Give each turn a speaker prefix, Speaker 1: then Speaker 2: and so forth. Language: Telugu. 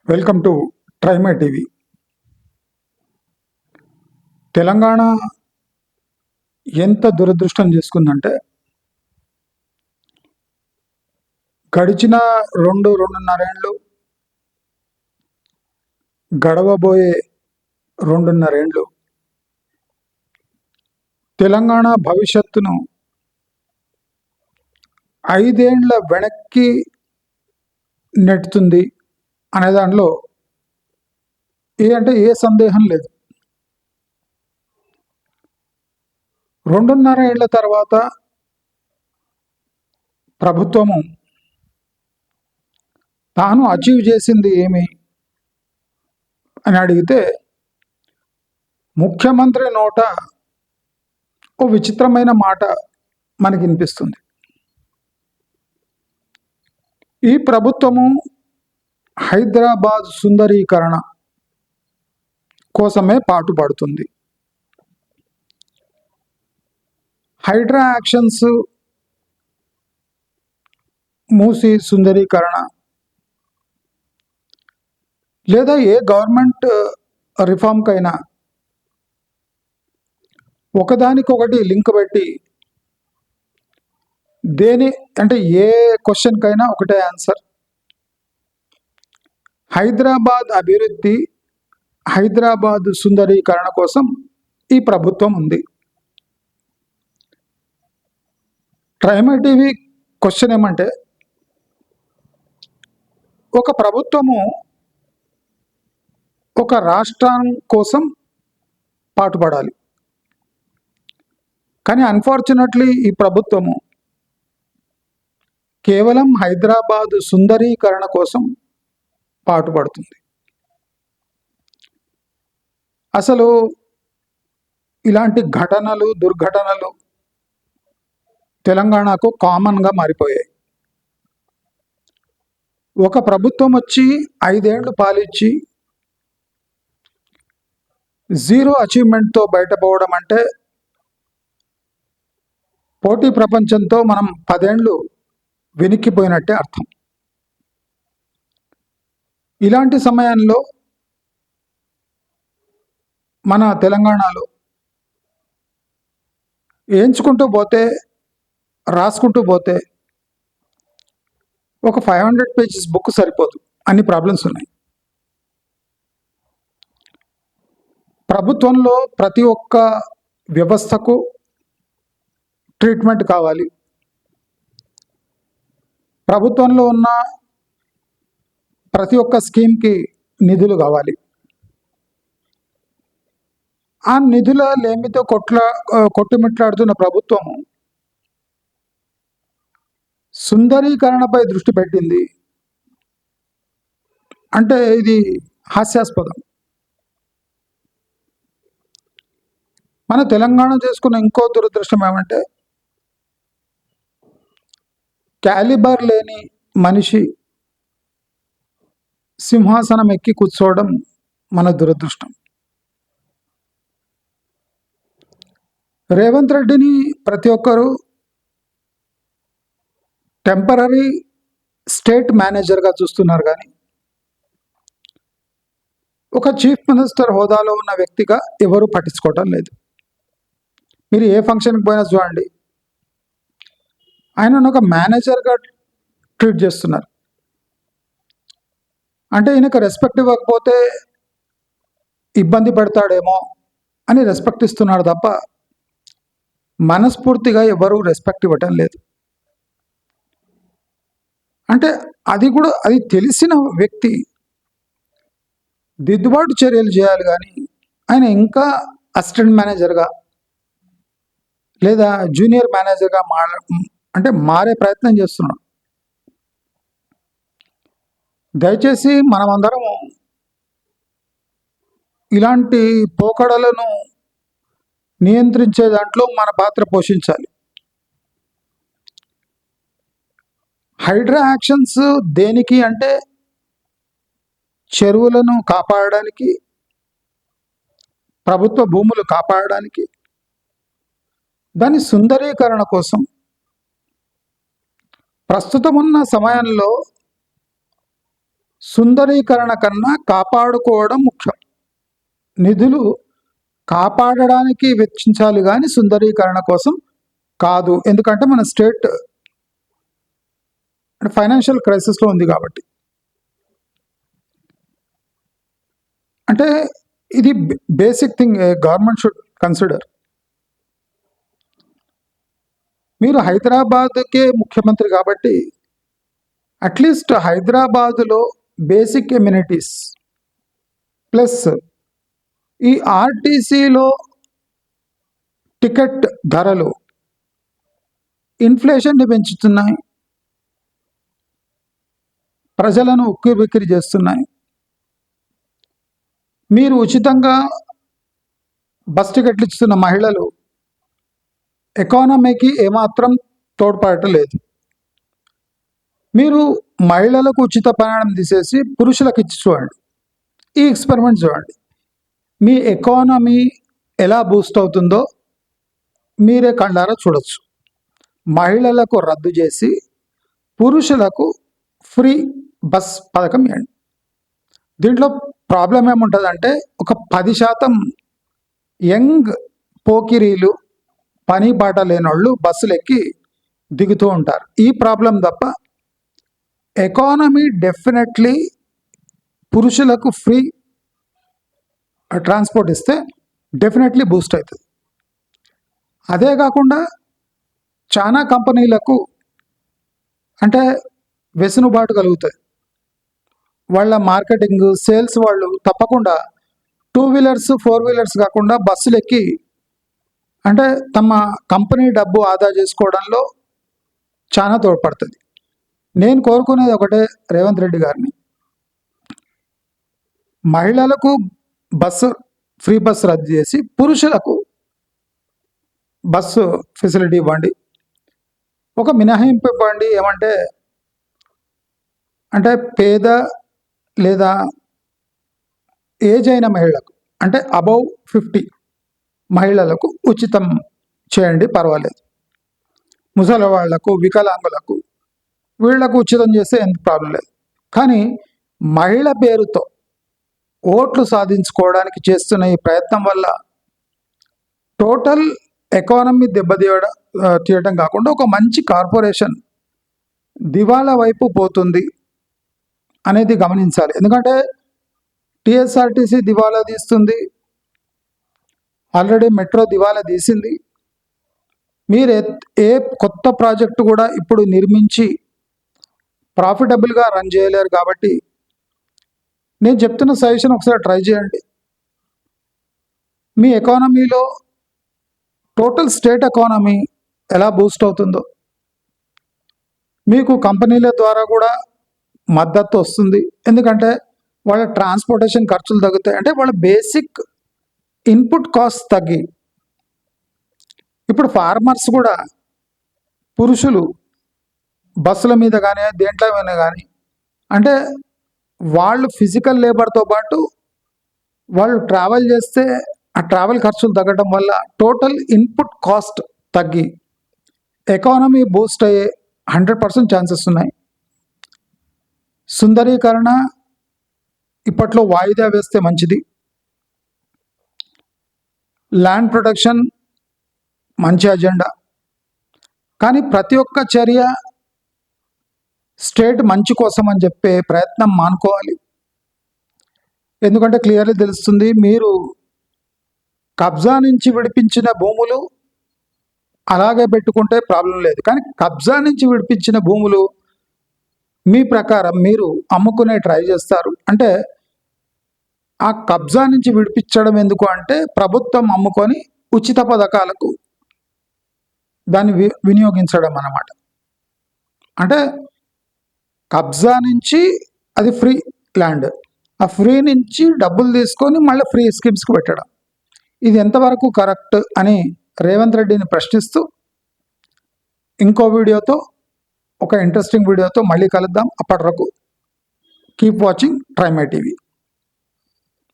Speaker 1: Welcome to try my TV. Telangana ఎంత దురదృష్టం చేసుకుందంటే గడిచిన 2-2.5 గడవబోయే 2.5 తెలంగాణ భవిష్యత్తును 5 వెనక్కి నెట్టుతుంది అనే దానిలో ఏ సందేహం లేదు. 2.5 తర్వాత ప్రభుత్వము తాను అచీవ్ చేసింది ఏమి అని అడిగితే ముఖ్యమంత్రి నోట ఓ విచిత్రమైన మాట మనకి వినిపిస్తుంది. ఈ ప్రభుత్వము హైదరాబాద్ సుందరీకరణ కోసమే పాటుపడుతుంది. హైడ్రా యాక్షన్స్, మూసి సుందరీకరణ లేదా ఏ గవర్నమెంట్ రిఫార్మ్కైనా ఒకదానికొకటి లింక్ పెట్టి ఏ క్వశ్చన్కైనా ఒకటే ఆన్సర్. హైదరాబాద్ అభివృద్ధి, హైదరాబాద్ సుందరీకరణ కోసం ఈ ప్రభుత్వం ఉంది. ట్రైమై టీవీ క్వశ్చన్ ఏమంటే, ఒక ప్రభుత్వము ఒక రాష్ట్రం కోసం పాటుపడాలి, కానీ అన్ఫార్చునేట్లీ ఈ ప్రభుత్వము కేవలం హైదరాబాద్ సుందరీకరణ కోసం పాటుపడుతుంది. అసలు ఇలాంటి దుర్ఘటనలు తెలంగాణకు కామన్గా మారిపోయాయి. ఒక ప్రభుత్వం వచ్చి 5 పాలించి 0 అచీవ్మెంట్తో బయటపోవడం అంటే పోటీ ప్రపంచంతో మనం 10 వెనక్కిపోయినట్టే అర్థం. ఇలాంటి సమయంలో మన తెలంగాణలో రాసుకుంటూ పోతే ఒక 500 పేజెస్ బుక్ సరిపోదు, అన్ని ప్రాబ్లమ్స్ ఉన్నాయి. ప్రభుత్వంలో ప్రతి ఒక్క వ్యవస్థకు ట్రీట్మెంట్ కావాలి. ప్రభుత్వంలో ఉన్న ప్రతి ఒక్క స్కీమ్కి నిధులు కావాలి. ఆ నిధుల లేమితో కొట్టుమిట్లాడుతున్న ప్రభుత్వం సుందరీకరణపై దృష్టి పెట్టింది అంటే ఇది హాస్యాస్పదం. మన తెలంగాణ చేసుకున్న ఇంకో దురదృష్టం ఏమంటే, క్యాలిబర్ లేని మనిషి సింహాసనం ఎక్కి కూర్చోవడం మన దురదృష్టం. రేవంత్ రెడ్డిని ప్రతి ఒక్కరూ టెంపరరీ స్టేట్ మేనేజర్గా చూస్తున్నారు, కానీ ఒక చీఫ్ మినిస్టర్ హోదాలో ఉన్న వ్యక్తిగా ఎవరు పట్టించుకోవటం లేదు. మీరు ఏ ఫంక్షన్కి పోయినా చూడండి, ఆయనను ఒక మేనేజర్గా ట్రీట్ చేస్తున్నారు. అంటే ఈయనకు రెస్పెక్ట్ ఇవ్వకపోతే ఇబ్బంది పడతాడేమో అని రెస్పెక్ట్ ఇస్తున్నాడు తప్ప మనస్ఫూర్తిగా ఎవరు రెస్పెక్ట్ ఇవ్వటం లేదు. అంటే అది తెలిసిన వ్యక్తి దిద్దుబాటు చర్యలు చేయాలి, కానీ ఆయన ఇంకా అసిస్టెంట్ మేనేజర్గా లేదా జూనియర్ మేనేజర్గా మారే ప్రయత్నం చేస్తున్నాడు. దయచేసి మనమందరం ఇలాంటి పోకడలను నియంత్రించే దాంట్లో మన పాత్ర పోషించాలి. హైడ్రా యాక్షన్స్ దేనికి అంటే చెరువులను కాపాడడానికి, ప్రభుత్వ భూములు కాపాడడానికి, దాని సుందరీకరణ కోసం. ప్రస్తుతం ఉన్న సమయంలో సుందరీకరణ కన్నా కాపాడుకోవడం ముఖ్యం. నిధులు కాపాడడానికి వెచ్చించాలి కానీ సుందరీకరణ కోసం కాదు. ఎందుకంటే మన స్టేట్ ఫైనాన్షియల్ క్రైసిస్లో ఉంది కాబట్టి. అంటే ఇది basic thing government should consider. మీరు హైదరాబాద్కే ముఖ్యమంత్రి కాబట్టి అట్లీస్ట్ హైదరాబాదులో బేసిక్ ఎమ్యూనిటీస్ ప్లస్ ఈ ఆర్టీసీలో టికెట్ ధరలు ఇన్ఫ్లేషన్ని పెంచుతున్నాయి, ప్రజలను ఉక్కిరిబిక్కిరి చేస్తున్నాయి. మీరు ఉచితంగా బస్ టికెట్లు ఇస్తున్న మహిళలు ఎకానమీకి ఏమాత్రం తోడ్పడటలేదు. మీరు మహిళలకు ఉచిత ప్రయాణం తీసేసి పురుషులకు ఇచ్చి చూడండి, ఈ ఎక్స్పెరిమెంట్ చూడండి, మీ ఎకానమీ ఎలా బూస్ట్ అవుతుందో మీరే కళ్ళారా చూడొచ్చు. మహిళలకు రద్దు చేసి పురుషులకు ఫ్రీ బస్ పథకం ఇవ్వండి. దీంట్లో ప్రాబ్లం ఏముంటుందంటే ఒక 10% యంగ్ పోకిరీలు పని బాట లేనోళ్ళు బస్సులు ఎక్కి దిగుతూ ఉంటారు. ఈ ప్రాబ్లం తప్ప ఎకానమీ డెఫినెట్లీ పురుషులకు ఫ్రీ ట్రాన్స్పోర్ట్ ఇస్తే డెఫినెట్లీ బూస్ట్ అవుతుంది. అదే కాకుండా చాలా కంపెనీలకు అంటే వెసులుబాటు కలుగుతుంది. వాళ్ళ మార్కెటింగ్ సేల్స్ వాళ్ళు తప్పకుండా 2 వీలర్స్ 4 వీలర్స్ కాకుండా బస్సులు ఎక్కి అంటే తమ కంపెనీ డబ్బు ఆదా చేసుకోవడంలో చాలా తోడ్పడుతుంది. నేను కోరుకునేది ఒకటే, రేవంత్ రెడ్డి గారిని, మహిళలకు ఫ్రీ బస్సు రద్దు చేసి పురుషులకు బస్సు ఫెసిలిటీ ఇవ్వండి. ఒక మినహాయింపు ఇవ్వండి. ఏమంటే అంటే పేద లేదా ఏజ్ అయిన మహిళలకు అంటే అబౌవ్ 50 మహిళలకు ఉచితం చేయండి, పర్వాలేదు. ముసలి వాళ్లకు, వికలాంగులకు, వీళ్లకు ఉచితం చేస్తే ఎంత ప్రాబ్లం లేదు. కానీ మహిళ పేరుతో ఓట్లు సాధించుకోవడానికి చేస్తున్న ఈ ప్రయత్నం వల్ల టోటల్ ఎకానమీ తీయడం కాకుండా ఒక మంచి కార్పొరేషన్ దివాలా వైపు పోతుంది అనేది గమనించాలి. ఎందుకంటే టీఎస్ఆర్టీసీ దివాలా తీస్తుంది, ఆల్రెడీ మెట్రో దివాలా తీసింది. మీరు ఏ కొత్త ప్రాజెక్టు కూడా ఇప్పుడు నిర్మించి ప్రాఫిటబుల్గా రన్ చేయలేరు. కాబట్టి నేను చెప్తున్న సజెషన్ ఒకసారి ట్రై చేయండి. మీ ఎకానమీలో టోటల్ స్టేట్ ఎకానమీ ఎలా బూస్ట్ అవుతుందో, మీకు కంపెనీల ద్వారా కూడా మద్దతు వస్తుంది. ఎందుకంటే వాళ్ళ ట్రాన్స్పోర్టేషన్ ఖర్చులు తగ్గుతాయి. అంటే వాళ్ళ బేసిక్ ఇన్పుట్ కాస్ట్ తగ్గి, ఇప్పుడు ఫార్మర్స్ కూడా పురుషులు బస్సుల మీద కానీ దేంట్లో అయినా కానీ అంటే వాళ్ళు ఫిజికల్ లేబర్తో పాటు వాళ్ళు ట్రావెల్ చేస్తే ఆ ట్రావెల్ ఖర్చులు తగ్గడం వల్ల టోటల్ ఇన్పుట్ కాస్ట్ తగ్గి ఎకానమీ బూస్ట్ అయ్యే 100% ఛాన్సెస్ ఉన్నాయి. సుందరీకరణ ఇప్పట్లో వాయిదా వేస్తే మంచిది. ల్యాండ్ ప్రొటెక్షన్ మంచి అజెండా, కానీ ప్రతి ఒక్క చర్య స్టేట్ మంచి కోసం అని చెప్పే ప్రయత్నం మానుకోవాలి. ఎందుకంటే క్లియర్లీ తెలుస్తుంది, మీరు కబ్జా నుంచి విడిపించిన భూములు అలాగే పెట్టుకుంటే ప్రాబ్లం లేదు. కానీ కబ్జా నుంచి విడిపించిన భూములు మీ ప్రకారం మీరు అమ్ముకునే ట్రై చేస్తారు. అంటే ఆ కబ్జా నుంచి విడిపించడం ఎందుకు అంటే ప్రభుత్వం అమ్ముకొని ఉచిత పథకాలకు దాన్ని వినియోగించడం అన్నమాట. అంటే కబ్జా నుంచి అది ఫ్రీ ల్యాండ్, ఆ ఫ్రీ నుంచి డబ్బులు తీసుకొని మళ్ళీ ఫ్రీ స్కీమ్స్కి పెట్టడం, ఇది ఎంతవరకు కరెక్ట్ అని రేవంత్ రెడ్డిని ప్రశ్నిస్తూ ఇంకో వీడియోతో, ఒక ఇంట్రెస్టింగ్ వీడియోతో మళ్ళీ కలుద్దాం. అప్పటి వరకు keep watching try my TV.